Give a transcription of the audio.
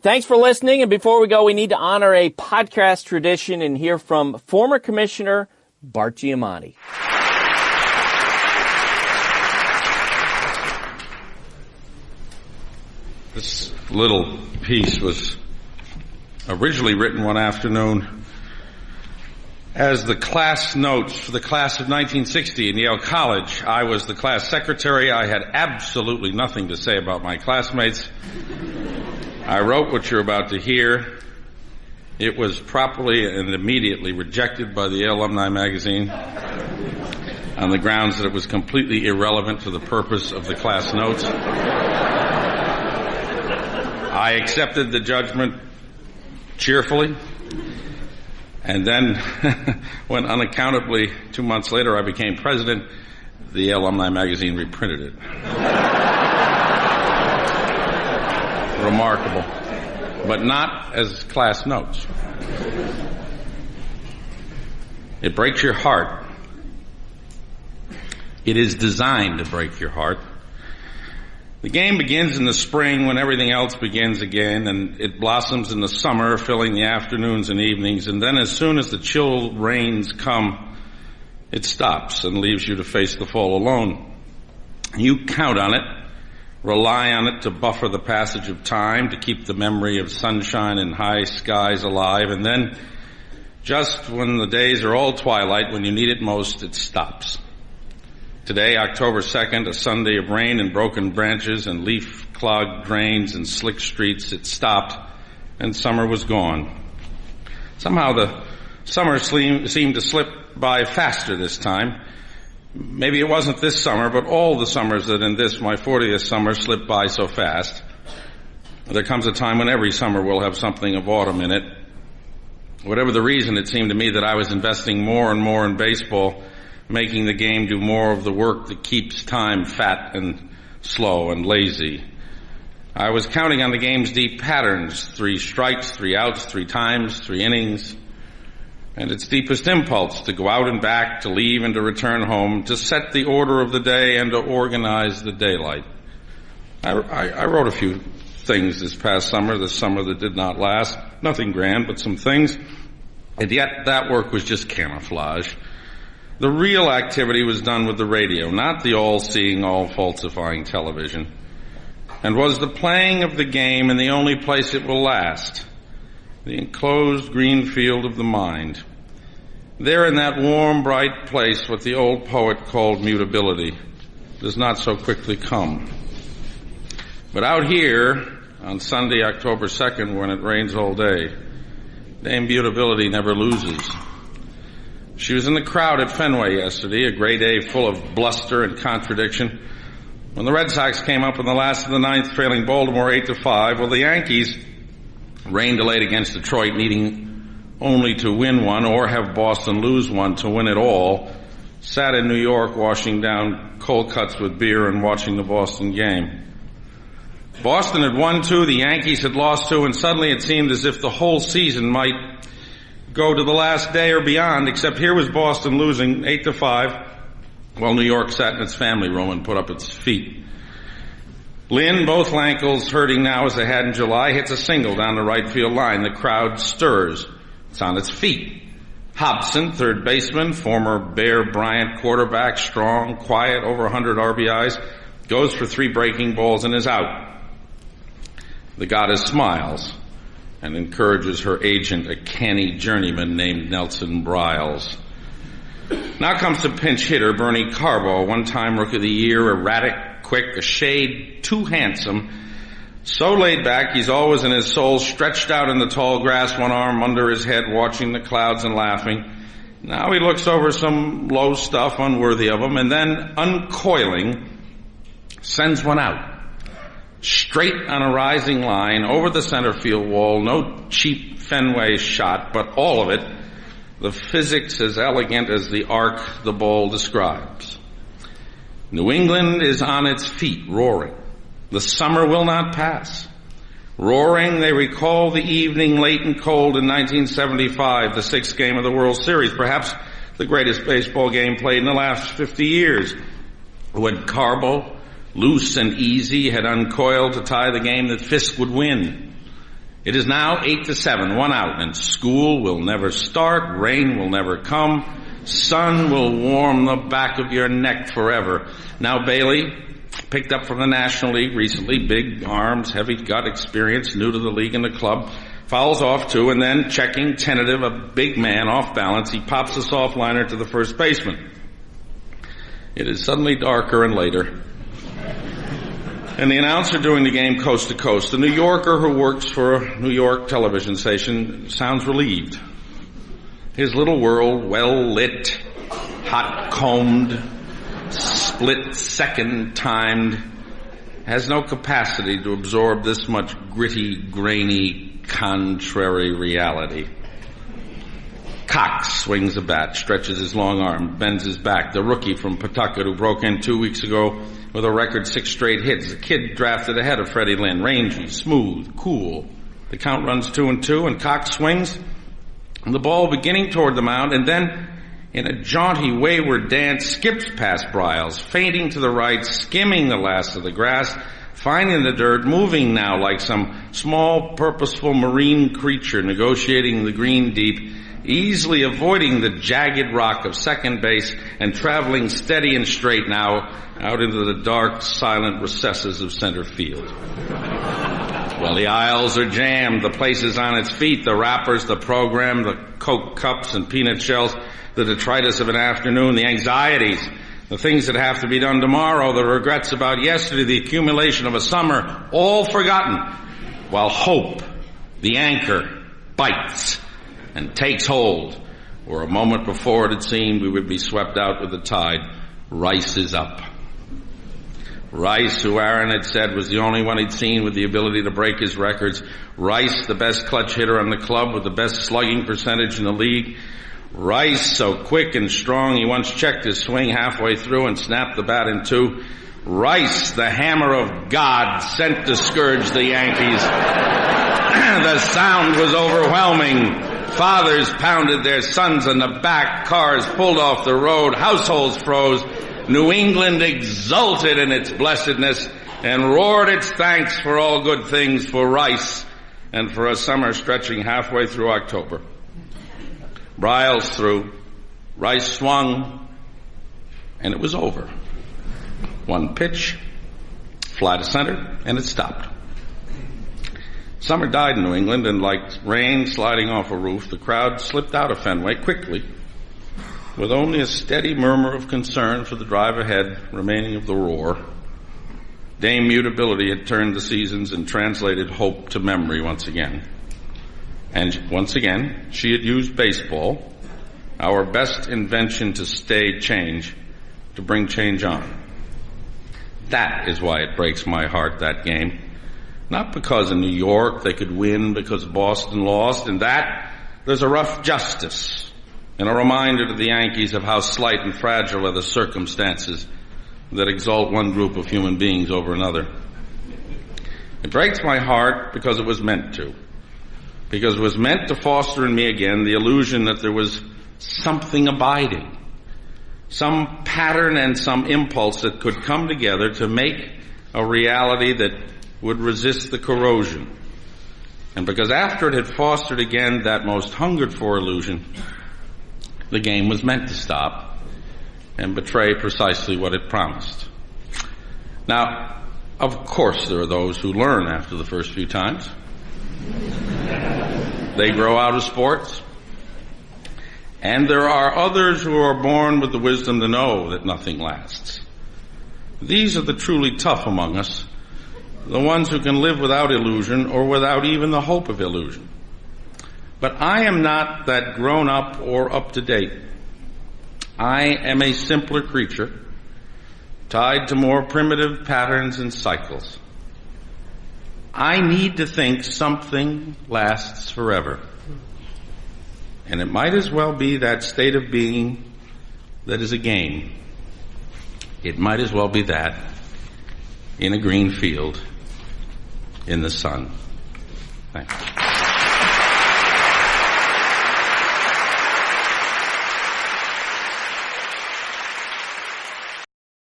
Thanks for listening. And before we go, we need to honor a podcast tradition and hear from former Commissioner Bart Giamatti. This little piece was originally written one afternoon as the class notes for the class of 1960 in Yale College. I was the class secretary. I had absolutely nothing to say about my classmates. I wrote what you're about to hear. It was properly and immediately rejected by the Yale Alumni Magazine on the grounds that it was completely irrelevant to the purpose of the class notes. I accepted the judgment cheerfully, and then when unaccountably 2 months later I became president, the Yale Alumni Magazine reprinted it. Remarkable, but not as class notes. It breaks your heart. It is designed to break your heart. The game begins in the spring when everything else begins again, and it blossoms in the summer, filling the afternoons and evenings, and then as soon as the chill rains come, it stops and leaves you to face the fall alone. You count on it, rely on it to buffer the passage of time, to keep the memory of sunshine and high skies alive, and then just when the days are all twilight, when you need it most, it stops. Today, October 2nd, a Sunday of rain and broken branches and leaf-clogged drains and slick streets, it stopped, and summer was gone. Somehow the summer seemed to slip by faster this time. Maybe it wasn't this summer, but all the summers that in this, my 40th summer, slipped by so fast. There comes a time when every summer will have something of autumn in it. Whatever the reason, it seemed to me that I was investing more and more in baseball, making the game do more of the work that keeps time fat and slow and lazy. I was counting on the game's deep patterns, 3 strikes, 3 outs, 3 times, 3 innings, and its deepest impulse to go out and back, to leave and to return home, to set the order of the day and to organize the daylight. I wrote a few things this past summer, the summer that did not last. Nothing grand, but some things. And yet that work was just camouflage. The real activity was done with the radio, not the all-seeing, all-falsifying television. And was the playing of the game in the only place it will last, the enclosed green field of the mind. There in that warm, bright place, what the old poet called mutability does not so quickly come. But out here, on Sunday, October 2nd, when it rains all day, Dame Mutability never loses. She was in the crowd at Fenway yesterday, a gray day full of bluster and contradiction. When the Red Sox came up in the last of the ninth, trailing Baltimore 8-5, well, the Yankees, rain delayed against Detroit, needing only to win one or have Boston lose one to win it all, sat in New York washing down cold cuts with beer and watching the Boston game. Boston had won 2, the Yankees had lost 2, and suddenly it seemed as if the whole season might go to the last day or beyond, except here was Boston losing 8-5, while New York sat in its family room and put up its feet. Lynn, both ankles hurting now as they had in July, hits a single down the right field line. The crowd stirs. It's on its feet. Hobson, third baseman, former Bear Bryant quarterback, strong, quiet, over 100 RBIs, goes for 3 breaking balls and is out. The goddess smiles and encourages her agent, a canny journeyman named Nelson Briles. Now comes the pinch hitter, Bernie Carbo, one-time Rookie of the Year, erratic, quick, a shade too handsome, so laid back he's always in his soul, stretched out in the tall grass, one arm under his head, watching the clouds and laughing. Now he looks over some low stuff unworthy of him, and then, uncoiling, sends one out. Straight on a rising line, over the center field wall, no cheap Fenway shot, but all of it, the physics as elegant as the arc the ball describes. New England is on its feet, roaring. The summer will not pass. Roaring, they recall the evening late and cold in 1975, the 6th game of the World Series, perhaps the greatest baseball game played in the last 50 years, when Carbo, loose and easy, had uncoiled to tie the game that Fisk would win. It is now 8-7, 1 out, and school will never start, rain will never come, sun will warm the back of your neck forever. Now Bailey, picked up from the National League recently, big arms, heavy gut experience, new to the league and the club, fouls off two, and then, checking, tentative, a big man off balance, he pops a soft liner to the first baseman. It is suddenly darker and later, and the announcer doing the game coast to coast, a New Yorker who works for a New York television station, sounds relieved. His little world, well lit, hot combed, split second timed, has no capacity to absorb this much gritty, grainy, contrary reality. Cox swings a bat, stretches his long arm, bends his back. The rookie from Pawtucket who broke in 2 weeks ago with a record 6 straight hits. The kid drafted ahead of Freddie Lynn. Rangy, smooth, cool. The count runs 2-2, and Cox swings, and the ball beginning toward the mound, and then in a jaunty, wayward dance, skips past Briles, feinting to the right, skimming the last of the grass, finding the dirt, moving now like some small, purposeful marine creature negotiating the green deep, easily avoiding the jagged rock of second base and traveling steady and straight now out into the dark, silent recesses of center field. Well, the aisles are jammed, the place is on its feet, the wrappers, the program, the Coke cups and peanut shells, the detritus of an afternoon, the anxieties, the things that have to be done tomorrow, the regrets about yesterday, the accumulation of a summer, all forgotten, while hope, the anchor, bites and takes hold, where a moment before it had seemed we would be swept out with the tide. Rice is up. Rice, who Aaron had said was the only one he'd seen with the ability to break his records. Rice, the best clutch hitter on the club with the best slugging percentage in the league. Rice, so quick and strong he once checked his swing halfway through and snapped the bat in two. Rice, the hammer of God, sent to scourge the Yankees. The sound was overwhelming. Fathers pounded their sons on the back, cars pulled off the road, households froze. New England exulted in its blessedness and roared its thanks for all good things for Rice and for a summer stretching halfway through October. Briles threw, Rice swung, and it was over. One pitch, fly to center, and it stopped. Summer died in New England, and like rain sliding off a roof, the crowd slipped out of Fenway quickly, with only a steady murmur of concern for the drive ahead remaining of the roar. Dame Mutability had turned the seasons and translated hope to memory once again. And once again, she had used baseball, our best invention to stay change, to bring change on. That is why it breaks my heart, that game. Not because in New York they could win because Boston lost. In that, there's a rough justice and a reminder to the Yankees of how slight and fragile are the circumstances that exalt one group of human beings over another. It breaks my heart because it was meant to. Because it was meant to foster in me again the illusion that there was something abiding, some pattern and some impulse that could come together to make a reality that would resist the corrosion. And because after it had fostered again that most hungered for illusion, the game was meant to stop and betray precisely what it promised. Now, of course there are those who learn after the first few times. They grow out of sports. And there are others who are born with the wisdom to know that nothing lasts. These are the truly tough among us, the ones who can live without illusion or without even the hope of illusion. But I am not that grown up or up to date. I am a simpler creature, tied to more primitive patterns and cycles. I need to think something lasts forever. And it might as well be that state of being that is a game. It might as well be that in a green field in the sun. Thanks.